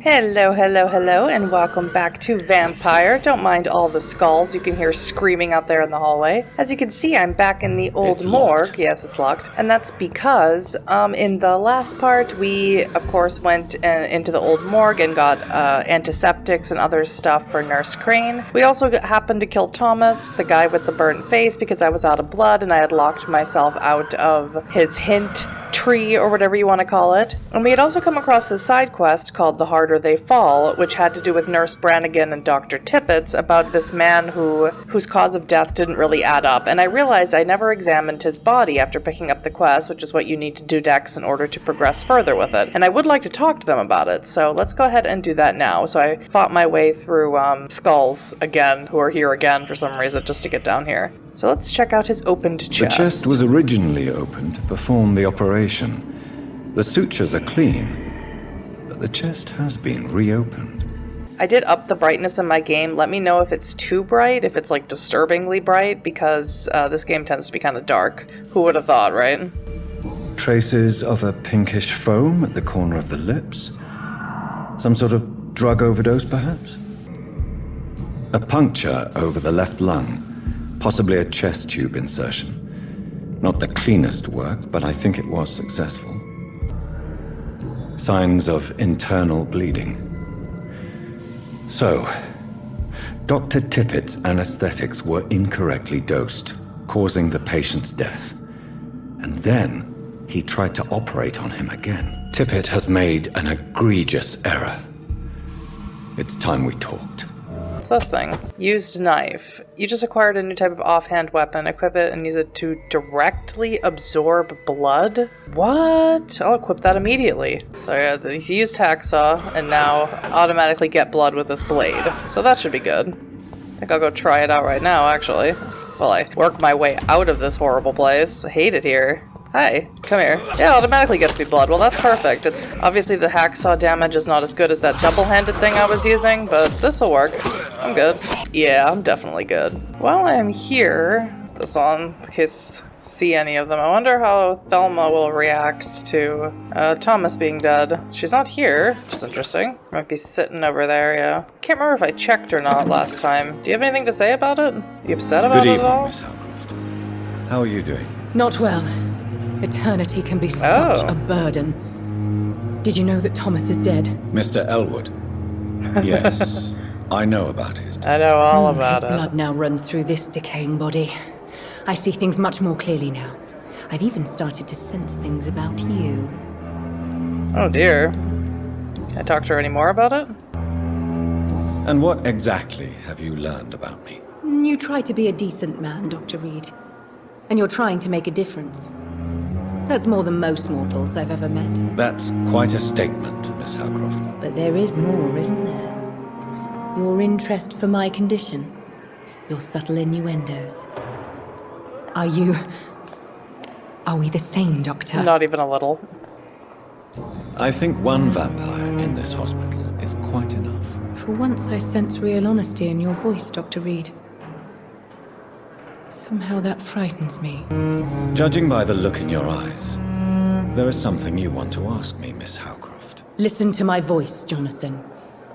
Hello, hello, hello, and welcome back to Vampyr. Don't mind all the skulls you can hear screaming out there in the hallway. As you can see, I'm back in the old morgue. Locked. Yes, it's locked. And that's because in the last part, we, of course, went into the old morgue and got antiseptics and other stuff for Nurse Crane. We also happened to kill Thomas, the guy with the burnt face, because I was out of blood and I had locked myself out of his hint tree or whatever you want to call it. And we had also come across this side quest called The Harder They Fall, which had to do with Nurse Brannigan and Dr. Tippets about this man whose cause of death didn't really add up. And I realized I never examined his body after picking up the quest, which is what you need to do Dex in order to progress further with it. And I would like to talk to them about it, so let's go ahead and do that now. So I fought my way through Skals again, who are here again for some reason, just to get down here. So let's check out his opened chest. The chest was originally opened to perform the operation. The sutures are clean, but the chest has been reopened. I did up the brightness in my game. Let me know if it's too bright, if it's like disturbingly bright, because this game tends to be kind of dark. Who would have thought, right? Traces of a pinkish foam at the corner of the lips. Some sort of drug overdose, perhaps? A puncture over the left lung. Possibly a chest tube insertion. Not the cleanest work, but I think it was successful. Signs of internal bleeding. So, Dr. Tippet's anesthetics were incorrectly dosed, causing the patient's death. And then, he tried to operate on him again. Tippet has made an egregious error. It's time we talked. What's this thing? Used knife. You just acquired a new type of offhand weapon. Equip it and use it to directly absorb blood? What? I'll equip that immediately. So yeah, he used hacksaw and now automatically get blood with this blade. So that should be good. I think I'll go try it out right now, actually. While I work my way out of this horrible place. I hate it here. Hi, come here. Yeah, automatically gets me blood. Well, that's perfect. It's obviously the hacksaw damage is not as good as that double-handed thing I was using, but this'll work. I'm good. Yeah, I'm definitely good. While I'm here, this on, in case I see any of them, I wonder how Thelma will react to Thomas being dead. She's not here, which is interesting. Might be sitting over there, yeah. Can't remember if I checked or not last time. Do you have anything to say about it? You upset about it at all? Good evening, Miss Howcroft. How are you doing? Not well. Eternity can be such a burden. Did you know that Thomas is dead? Mr. Elwood? Yes, I know about his death. I know all about his blood now runs through this decaying body. I see things much more clearly now. I've even started to sense things about you. Oh dear. Can I talk to her any more about it? And what exactly have you learned about me? You try to be a decent man, Dr. Reid. And you're trying to make a difference. That's more than most mortals I've ever met. That's quite a statement, Miss Howcroft. But there is more, isn't there? Your interest for my condition. Your subtle innuendos. Are we the same, Doctor? Not even a little. I think one vampire in this hospital is quite enough. For once I sense real honesty in your voice, Dr. Reid. Somehow that frightens me. Judging by the look in your eyes, there is something you want to ask me, Miss Howcroft. Listen to my voice, Jonathan.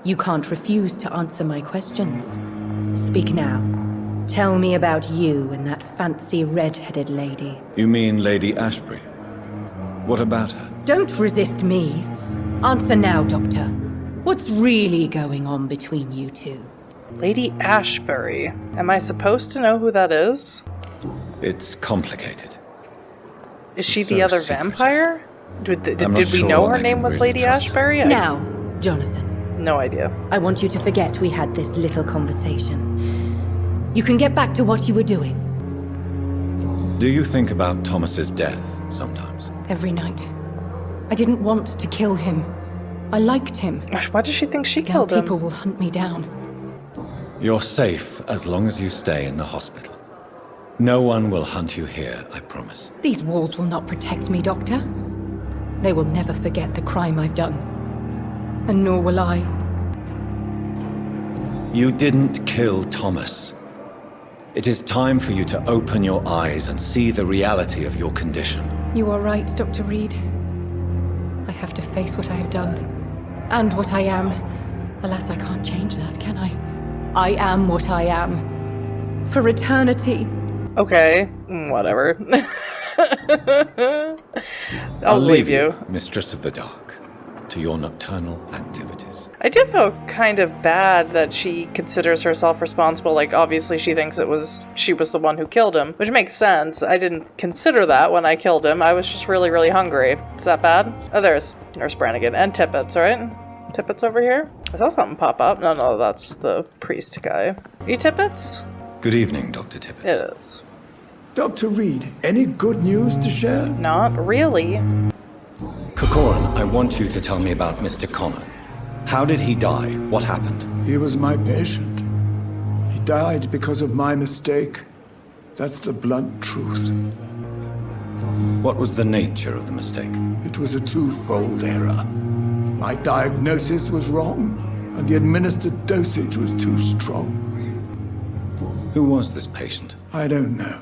You can't refuse to answer my questions. Speak now. Tell me about you and that fancy red-headed lady. You mean Lady Ashbury? What about her? Don't resist me. Answer now, Doctor. What's really going on between you two? Lady Ashbury. Am I supposed to know who that is? It's complicated. Is she the other secretive. vampire? Did we sure know her I name can was really Lady trust her. Ashbury? Now, Jonathan. No idea. I want you to forget we had this little conversation. You can get back to what you were doing. Do you think about Thomas's death sometimes? Every night. I didn't want to kill him. I liked him. Gosh, why does she think she Now killed him? people will hunt me down. You're safe as long as you stay in the hospital. No one will hunt you here, I promise. These walls will not protect me, Doctor. They will never forget the crime I've done. And nor will I. You didn't kill Thomas. It is time for you to open your eyes and see the reality of your condition. You are right, Dr. Reid. I have to face what I have done. And what I am. Alas, I can't change that, can I? I am what I am. For eternity. Okay, whatever. I'll leave you. Mistress of the Dark, to your nocturnal activities. I do feel kind of bad that she considers herself responsible. Like, obviously she thinks she was the one who killed him, which makes sense. I didn't consider that when I killed him. I was just really, really hungry. Is that bad? Oh, there's Nurse Brannigan and Tippets, right? Tippets over here? I saw something pop up. No, that's the priest guy. Are you Tippets? Good evening, Dr. Tippets. It is. Dr. Reid, any good news to share? Not really. Corcoran, I want you to tell me about Mr. Connor. How did he die? What happened? He was my patient. He died because of my mistake. That's the blunt truth. What was the nature of the mistake? It was a twofold error. My diagnosis was wrong, and the administered dosage was too strong. Who was this patient? I don't know.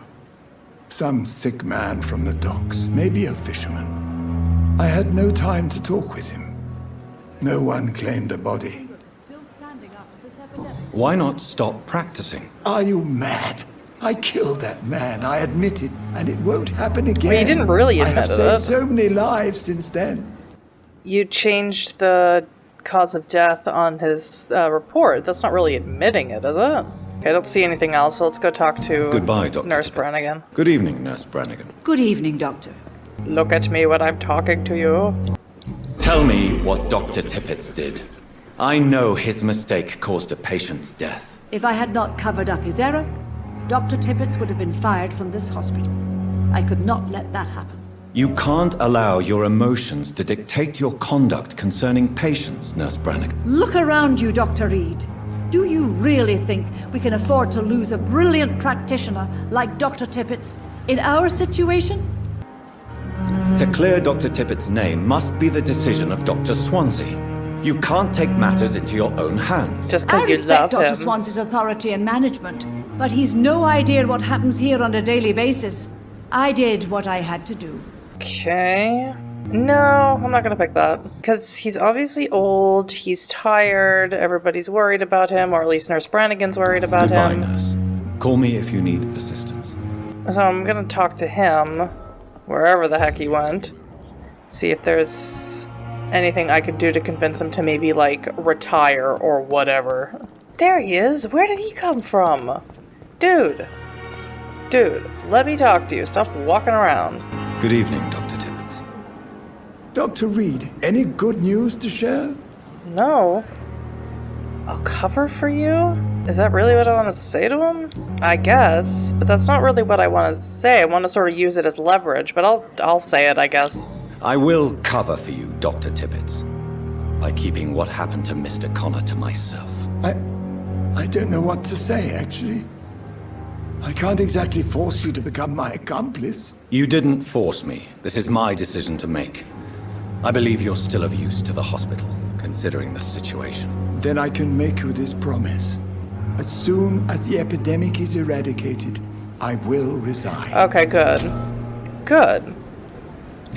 Some sick man from the docks, maybe a fisherman. I had no time to talk with him. No one claimed a body. Why not stop practicing? Are you mad? I killed that man, I admit it, and it won't happen again. Well, you didn't really admit I have it. saved so many lives since then. You changed the cause of death on his report. That's not really admitting it, is it? Okay, I don't see anything else, so let's go talk to Goodbye, Dr. Nurse Tippets. Brannigan. Good evening, Nurse Brannigan. Good evening, Doctor. Look at me when I'm talking to you. Tell me what Dr. Tippets did. I know his mistake caused a patient's death. If I had not covered up his error, Dr. Tippets would have been fired from this hospital. I could not let that happen. You can't allow your emotions to dictate your conduct concerning patients, Nurse Brannigan. Look around you, Dr. Reid. Do you really think we can afford to lose a brilliant practitioner like Dr. Tippets in our situation? To clear Dr. Tippets' name must be the decision of Dr. Swansea. You can't take matters into your own hands. Just I because you love respect Dr. him. Swansea's authority and management, but he's no idea what happens here on a daily basis. I did what I had to do. Okay. No, I'm not gonna pick that. Because he's obviously old, he's tired, everybody's worried about him, or at least Nurse Brannigan's worried about Goodbye, him. nurse. Call me if you need assistance. So I'm gonna talk to him, wherever the heck he went. See if there's anything I could do to convince him to maybe, like, retire or whatever. There he is! Where did he come from? Dude, let me talk to you. Stop walking around. Good evening, Dr. Tippets. Dr. Reid, any good news to share? No. I'll cover for you? Is that really what I want to say to him? I guess, but that's not really what I want to say. I want to sort of use it as leverage, but I'll say it, I guess. I will cover for you, Dr. Tippets, by keeping what happened to Mr. Connor to myself. I don't know what to say, actually. I can't exactly force you to become my accomplice. You didn't force me. This is my decision to make. I believe you're still of use to the hospital, considering the situation. Then I can make you this promise. As soon as the epidemic is eradicated, I will resign. Okay, good. Good.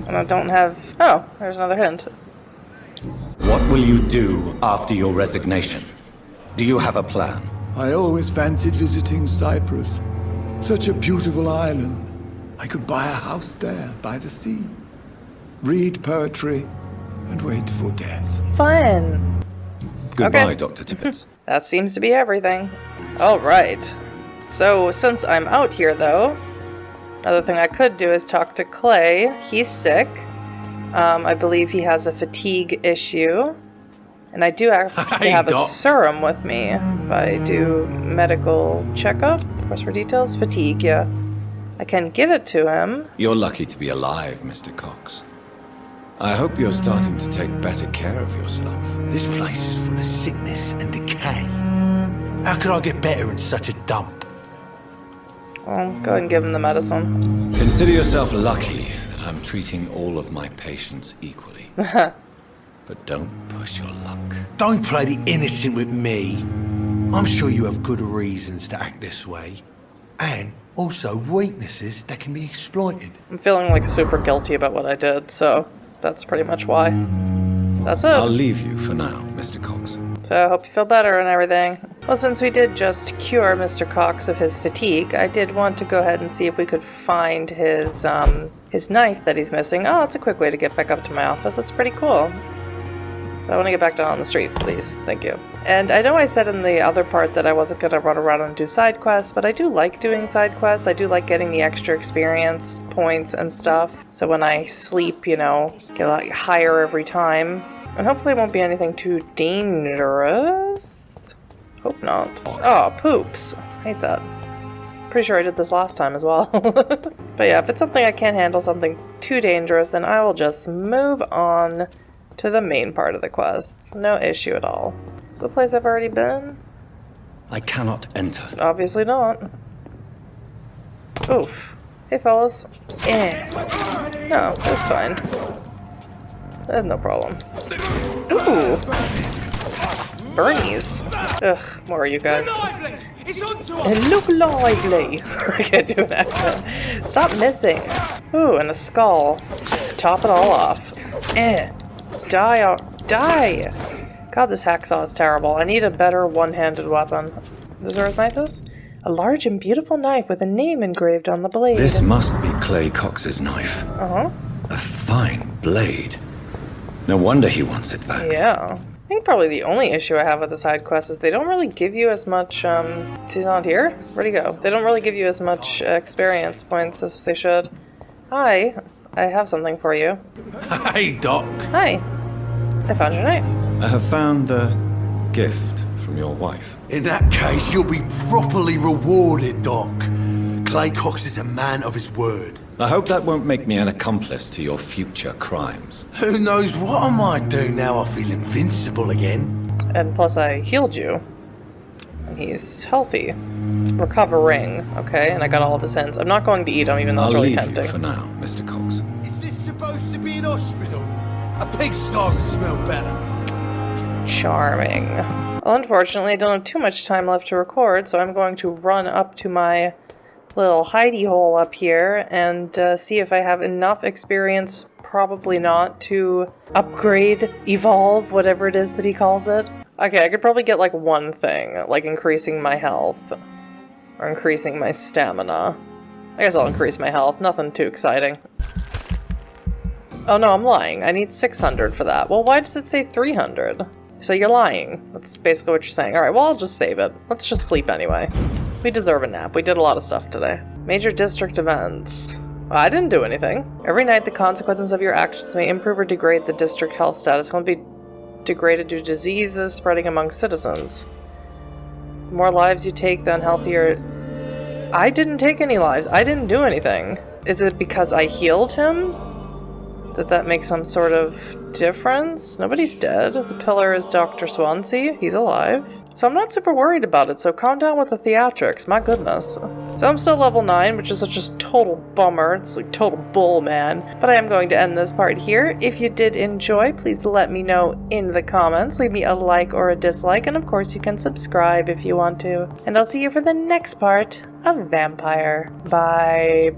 And I don't have... Oh, there's another hint. What will you do after your resignation? Do you have a plan? I always fancied visiting Cyprus. Such a beautiful island. I could buy a house there, by the sea. Read poetry, and wait for death. Fun. Goodbye, Okay. Dr. Tippets. That seems to be everything. All right. So, since I'm out here, though, another thing I could do is talk to Clay. He's sick. I believe he has a fatigue issue. And I do actually have a serum with me. If I do medical checkup, request for details, fatigue, yeah. I can give it to him. You're lucky to be alive, Mr. Cox. I hope you're starting to take better care of yourself. This place is full of sickness and decay. How could I get better in such a dump? Well, go ahead and give him the medicine. Consider yourself lucky that I'm treating all of my patients equally. But don't push your luck. Don't play the innocent with me. I'm sure you have good reasons to act this way. And also weaknesses that can be exploited. I'm feeling like super guilty about what I did, so that's pretty much why. That's it. I'll leave you for now, Mr. Cox. So I hope you feel better and everything. Well, since we did just cure Mr. Cox of his fatigue, I did want to go ahead and see if we could find his knife that he's missing. Oh, it's a quick way to get back up to my office. That's pretty cool. I want to get back down on the street, please. Thank you. And I know I said in the other part that I wasn't going to run around and do side quests, but I do like doing side quests. I do like getting the extra experience points and stuff. So when I sleep, you know, get like higher every time. And hopefully it won't be anything too dangerous. Hope not. Oh, poops. Hate that. Pretty sure I did this last time as well. But yeah, if it's something I can't handle, something too dangerous, then I will just move on to the main part of the quest. No issue at all. Is it a place I've already been? I cannot enter. Obviously not. Oof. Hey, fellas. No, that's fine. That's no problem. Ooh. Bernie's. Ugh, more of you guys. And look lively! I can't do an accent. Stop missing. Ooh, and a skull. Top it all off. Die! God, this hacksaw is terrible. I need a better one-handed weapon. Is there a knife is? A large and beautiful knife with a name engraved on the blade. This must be Clay Cox's knife. Uh-huh. A fine blade. No wonder he wants it back. Yeah. I think probably the only issue I have with the side quests is they don't really give you as much, he's not here? Where'd he go? They don't really give you as much experience points as they should. Hi. I have something for you. Hey, Doc. Hi. I found your knife. I have found a gift from your wife. In that case, you'll be properly rewarded, Doc. Clay Cox is a man of his word. I hope that won't make me an accomplice to your future crimes. Who knows what I might do now I feel invincible again. And plus I healed you. And he's healthy. Recovering, okay? And I got all of his hints. I'm not going to eat him even though it's really tempting. You for now, Mr. Cox. Is this supposed to be an hospital? A pigsty would smell better. Charming. Well, unfortunately, I don't have too much time left to record, so I'm going to run up to my little hidey hole up here and see if I have enough experience, probably not, to upgrade, evolve, whatever it is that he calls it. Okay, I could probably get like one thing, like increasing my health, or increasing my stamina. I guess I'll increase my health, nothing too exciting. Oh no, I'm lying. I need 600 for that. Well, why does it say 300? So you're lying. That's basically what you're saying. Alright, well, I'll just save it. Let's just sleep anyway. We deserve a nap. We did a lot of stuff today. Major district events. Well, I didn't do anything. Every night, the consequences of your actions may improve or degrade the district health status. It's going to be degraded due to diseases spreading among citizens. The more lives you take, the unhealthier... I didn't take any lives. I didn't do anything. Is it because I healed him? That makes some sort of difference? Nobody's dead. The pillar is Dr. Swansea. He's alive. So I'm not super worried about it, so calm down with the theatrics. My goodness. So I'm still level 9, which is such a total bummer. It's like total bull, man. But I am going to end this part here. If you did enjoy, please let me know in the comments. Leave me a like or a dislike, and of course you can subscribe if you want to. And I'll see you for the next part of Vampyr. Bye-bye.